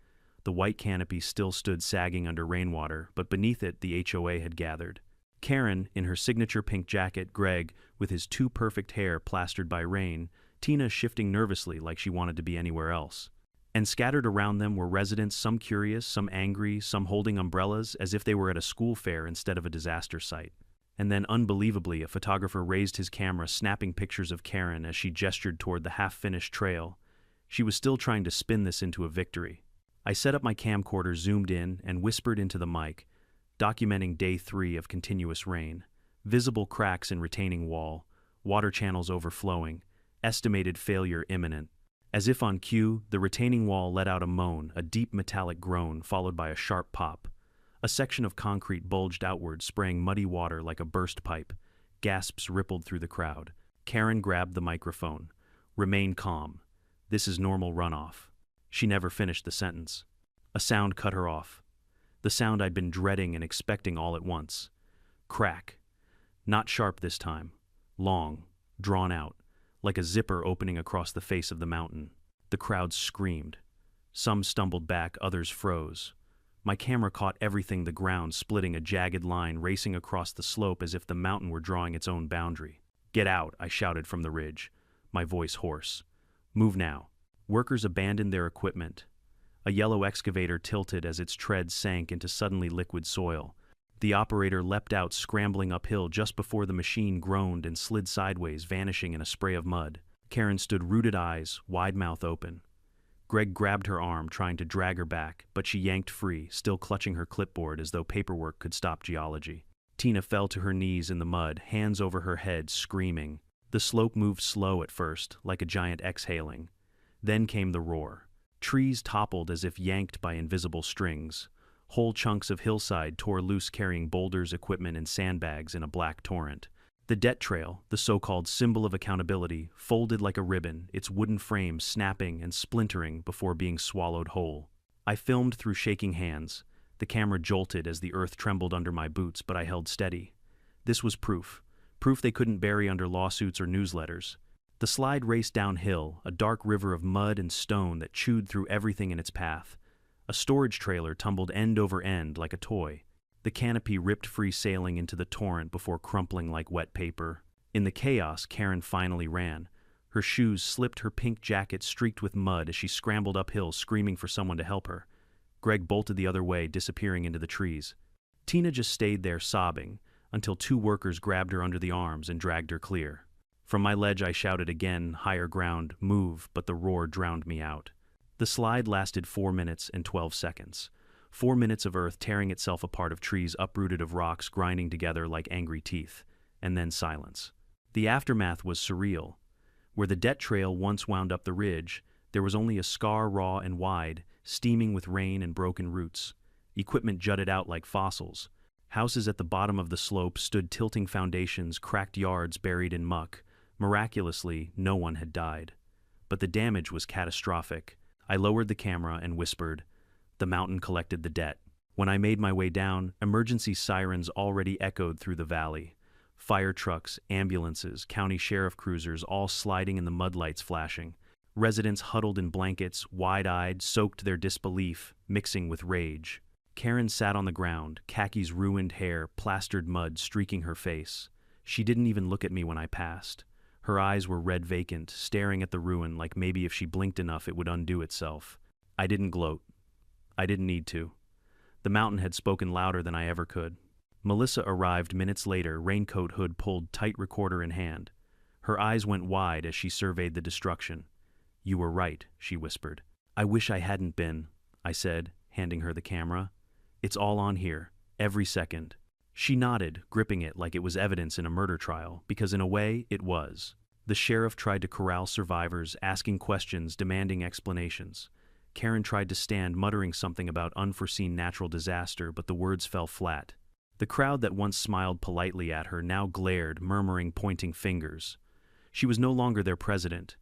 The white canopy still stood sagging under rainwater, but beneath it the HOA had gathered. Karen, in her signature pink jacket, Greg, with his too perfect hair plastered by rain, Tina shifting nervously like she wanted to be anywhere else. And scattered around them were residents, some curious, some angry, some holding umbrellas, as if they were at a school fair instead of a disaster site. And then, unbelievably, a photographer raised his camera, snapping pictures of Karen as she gestured toward the half-finished trail. She was still trying to spin this into a victory. I set up my camcorder, zoomed in, and whispered into the mic, documenting day 3 of continuous rain. Visible cracks in retaining wall, water channels overflowing, estimated failure imminent. As if on cue, the retaining wall let out a moan, a deep metallic groan, followed by a sharp pop. A section of concrete bulged outward, spraying muddy water like a burst pipe. Gasps rippled through the crowd. Karen grabbed the microphone. "Remain calm. This is normal runoff." She never finished the sentence. A sound cut her off. The sound I'd been dreading and expecting all at once. Crack. Not sharp this time. long, drawn out, like a zipper opening across the face of the mountain. The crowd screamed. Some stumbled back, others froze. My camera caught everything, the ground splitting, a jagged line racing across the slope as if the mountain were drawing its own boundary. "Get out," I shouted from the ridge, my voice hoarse. "Move now." Workers abandoned their equipment. A yellow excavator tilted as its treads sank into suddenly liquid soil. The operator leapt out, scrambling uphill just before the machine groaned and slid sideways, vanishing in a spray of mud. Karen stood, rooted eyes, wide mouth open. Greg grabbed her arm, trying to drag her back, but she yanked free, still clutching her clipboard as though paperwork could stop geology. Tina fell to her knees in the mud, hands over her head, screaming. The slope moved slow at first, like a giant exhaling. Then came the roar. Trees toppled as if yanked by invisible strings. Whole chunks of hillside tore loose, carrying boulders, equipment, and sandbags in a black torrent. The debt trail, the so-called symbol of accountability, folded like a ribbon, its wooden frame snapping and splintering before being swallowed whole. I filmed through shaking hands. The camera jolted as the earth trembled under my boots, but I held steady. This was proof. Proof they couldn't bury under lawsuits or newsletters. The slide raced downhill, a dark river of mud and stone that chewed through everything in its path. A storage trailer tumbled end over end like a toy. The canopy ripped free, sailing into the torrent before crumpling like wet paper. In the chaos, Karen finally ran. Her shoes slipped, her pink jacket streaked with mud as she scrambled uphill, screaming for someone to help her. Greg bolted the other way, disappearing into the trees. Tina just stayed there, sobbing, until two workers grabbed her under the arms and dragged her clear. From my ledge I shouted again, higher ground, move, but the roar drowned me out. The slide lasted 4 minutes and 12 seconds. 4 minutes of earth tearing itself apart, of trees uprooted, of rocks grinding together like angry teeth. And then silence. The aftermath was surreal. Where the debt trail once wound up the ridge, there was only a scar, raw and wide, steaming with rain and broken roots. Equipment jutted out like fossils. Houses at the bottom of the slope stood, tilting foundations, cracked yards buried in muck. Miraculously, no one had died. But the damage was catastrophic. I lowered the camera and whispered, "The mountain collected the debt." When I made my way down, emergency sirens already echoed through the valley. Fire trucks, ambulances, county sheriff cruisers, all sliding in the mudlights flashing. Residents huddled in blankets, wide-eyed, soaked, their disbelief mixing with rage. Karen sat on the ground, khakis, ruined hair, plastered mud streaking her face. She didn't even look at me when I passed. Her eyes were red, vacant, staring at the ruin like maybe if she blinked enough it would undo itself. I didn't gloat. I didn't need to. The mountain had spoken louder than I ever could. Melissa arrived minutes later, raincoat hood pulled tight, recorder in hand. Her eyes went wide as she surveyed the destruction. "You were right," she whispered. "I wish I hadn't been," I said, handing her the camera. "It's all on here, every second." She nodded, gripping it like it was evidence in a murder trial, because in a way, it was. The sheriff tried to corral survivors, asking questions, demanding explanations. Karen tried to stand, muttering something about unforeseen natural disaster, but the words fell flat. The crowd that once smiled politely at her now glared, murmuring, pointing fingers. She was no longer their president.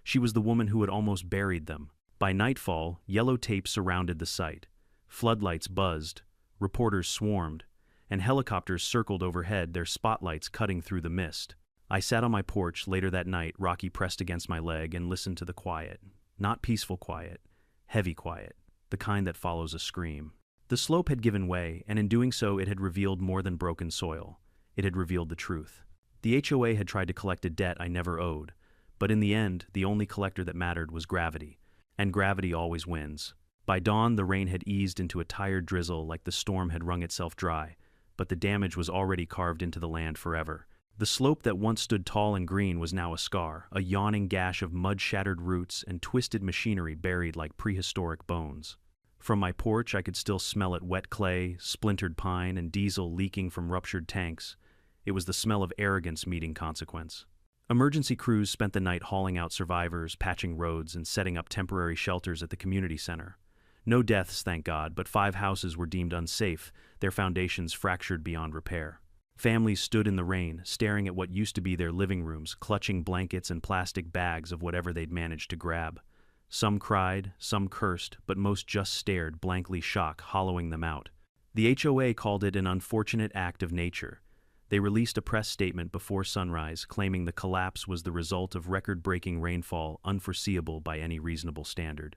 She was the woman who had almost buried them. By nightfall, yellow tape surrounded the site. Floodlights buzzed, reporters swarmed, and helicopters circled overhead, their spotlights cutting through the mist. I sat on my porch later that night, Rocky pressed against my leg, and listened to the quiet. Not peaceful quiet, heavy quiet, the kind that follows a scream. The slope had given way, and in doing so it had revealed more than broken soil. It had revealed the truth. The HOA had tried to collect a debt I never owed, but in the end, the only collector that mattered was gravity, and gravity always wins. By dawn, the rain had eased into a tired drizzle like the storm had wrung itself dry, but the damage was already carved into the land forever. The slope that once stood tall and green was now a scar, a yawning gash of mud-shattered roots and twisted machinery buried like prehistoric bones. From my porch, I could still smell it, wet clay, splintered pine, and diesel leaking from ruptured tanks. It was the smell of arrogance meeting consequence. Emergency crews spent the night hauling out survivors, patching roads, and setting up temporary shelters at the community center. No deaths, thank God, but 5 houses were deemed unsafe, their foundations fractured beyond repair. Families stood in the rain, staring at what used to be their living rooms, clutching blankets and plastic bags of whatever they'd managed to grab. Some cried, some cursed, but most just stared, blankly, shock hollowing them out. The HOA called it an unfortunate act of nature. They released a press statement before sunrise claiming the collapse was the result of record-breaking rainfall unforeseeable by any reasonable standard.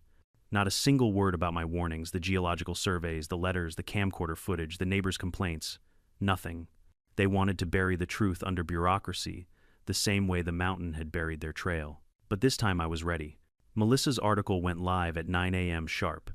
Not a single word about my warnings, the geological surveys, the letters, the camcorder footage, the neighbors' complaints. Nothing. They wanted to bury the truth under bureaucracy, the same way the mountain had buried their trail. But this time I was ready. Melissa's article went live at 9 a.m. sharp.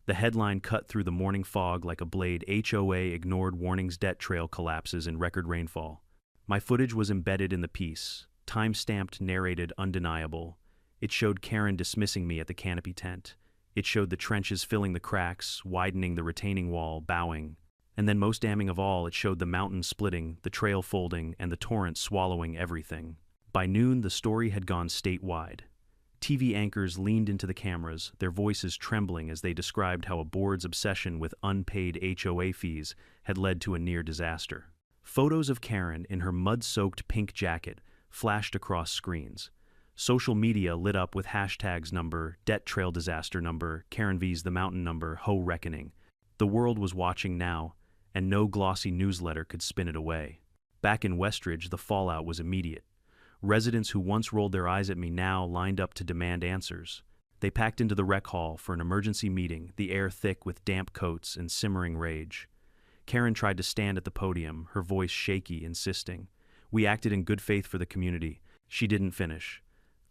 The headline cut through the morning fog like a blade. HOA ignored warnings, debt trail collapses in record rainfall. My footage was embedded in the piece, time-stamped, narrated, undeniable. It showed Karen dismissing me at the canopy tent. It showed the trenches filling the cracks, widening the retaining wall, bowing. And then most damning of all, it showed the mountain splitting, the trail folding, and the torrent swallowing everything. By noon, the story had gone statewide. TV anchors leaned into the cameras, their voices trembling as they described how a board's obsession with unpaid HOA fees had led to a near disaster. Photos of Karen in her mud-soaked pink jacket flashed across screens. Social media lit up with hashtags number, debt trail disaster number, Karen vs the mountain number, HO reckoning. The world was watching now, and no glossy newsletter could spin it away. Back in Westridge, the fallout was immediate. Residents who once rolled their eyes at me now lined up to demand answers. They packed into the rec hall for an emergency meeting, the air thick with damp coats and simmering rage. Karen tried to stand at the podium, her voice shaky, insisting. We acted in good faith for the community. She didn't finish.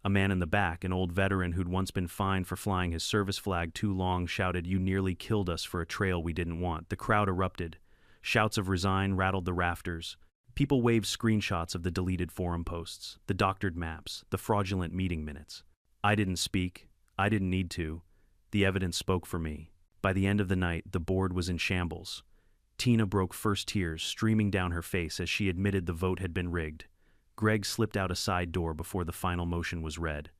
A man in the back, an old veteran who'd once been fined for flying his service flag too long, shouted, "You nearly killed us for a trail we didn't want." The crowd erupted. Shouts of resign rattled the rafters. People waved screenshots of the deleted forum posts, the doctored maps, the fraudulent meeting minutes. I didn't speak. I didn't need to. The evidence spoke for me. By the end of the night, the board was in shambles. Tina broke first tears streaming down her face as she admitted the vote had been rigged. Greg slipped out a side door before the final motion was read.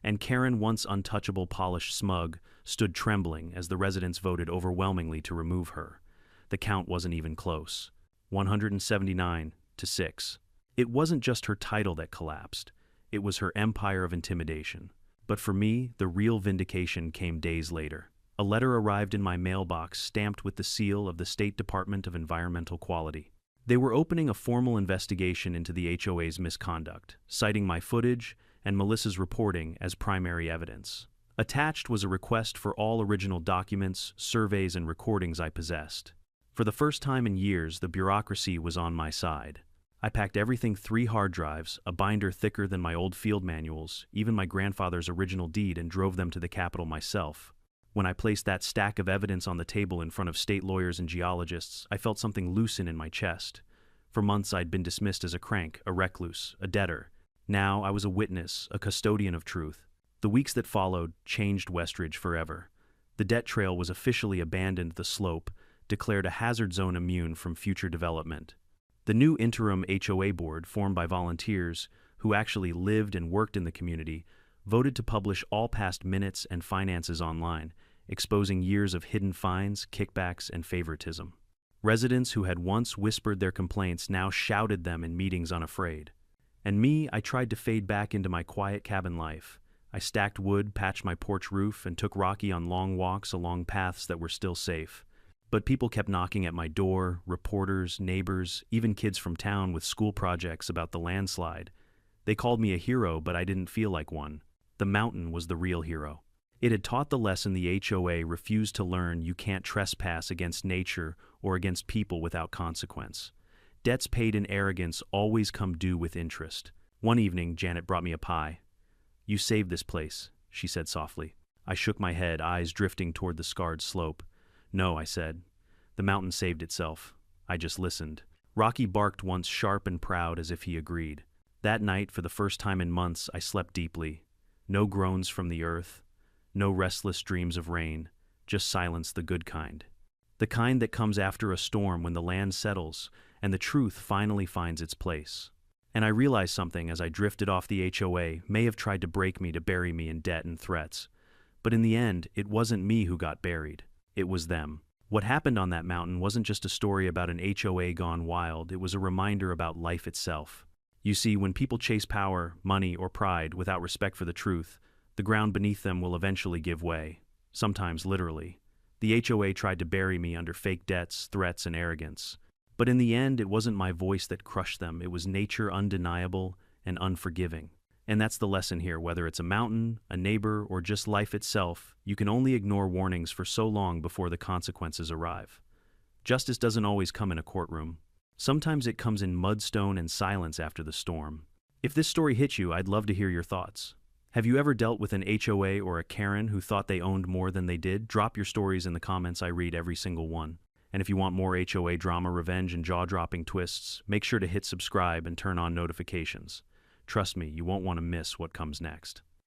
And Karen, once untouchable, polished, smug, stood trembling as the residents voted overwhelmingly to remove her. The count wasn't even close. 179 to 6. It wasn't just her title that collapsed. It was her empire of intimidation. But for me, the real vindication came days later. A letter arrived in my mailbox stamped with the seal of the State Department of Environmental Quality. They were opening a formal investigation into the HOA's misconduct, citing my footage and Melissa's reporting as primary evidence. Attached was a request for all original documents, surveys, and recordings I possessed. For the first time in years, the bureaucracy was on my side. I packed everything, 3 hard drives, a binder thicker than my old field manuals, even my grandfather's original deed, and drove them to the Capitol myself. When I placed that stack of evidence on the table in front of state lawyers and geologists, I felt something loosen in my chest. For months I'd been dismissed as a crank, a recluse, a debtor. Now I was a witness, a custodian of truth. The weeks that followed changed Westridge forever. The debt trail was officially abandoned, the slope, declared a hazard zone immune from future development. The new interim HOA board, formed by volunteers who actually lived and worked in the community, voted to publish all past minutes and finances online, exposing years of hidden fines, kickbacks, and favoritism. Residents who had once whispered their complaints now shouted them in meetings unafraid. And me, I tried to fade back into my quiet cabin life. I stacked wood, patched my porch roof, and took Rocky on long walks along paths that were still safe. But people kept knocking at my door, reporters, neighbors, even kids from town with school projects about the landslide. They called me a hero, but I didn't feel like one. The mountain was the real hero. It had taught the lesson the HOA refused to learn: you can't trespass against nature or against people without consequence. Debts paid in arrogance always come due with interest. One evening, Janet brought me a pie. "You saved this place," she said softly. I shook my head, eyes drifting toward the scarred slope. "No," I said. "The mountain saved itself. I just listened." Rocky barked once, sharp and proud, as if he agreed. That night, for the first time in months, I slept deeply. No groans from the earth, no restless dreams of rain, just silence, the good kind. The kind that comes after a storm, when the land settles and the truth finally finds its place. And I realized something as I drifted off. The HOA may have tried to break me, to bury me in debt and threats. But in the end, it wasn't me who got buried. It was them. What happened on that mountain wasn't just a story about an HOA gone wild. It was a reminder about life itself. You see, when people chase power, money, or pride without respect for the truth, the ground beneath them will eventually give way, sometimes literally. The HOA tried to bury me under fake debts, threats, and arrogance. But in the end, it wasn't my voice that crushed them. It was nature, undeniable and unforgiving. And that's the lesson here. Whether it's a mountain, a neighbor, or just life itself, you can only ignore warnings for so long before the consequences arrive. Justice doesn't always come in a courtroom. Sometimes it comes in mudstone and silence after the storm. If this story hit you, I'd love to hear your thoughts. Have you ever dealt with an HOA or a Karen who thought they owned more than they did? Drop your stories in the comments. I read every single one. And if you want more HOA drama, revenge, and jaw-dropping twists, make sure to hit subscribe and turn on notifications. Trust me, you won't want to miss what comes next.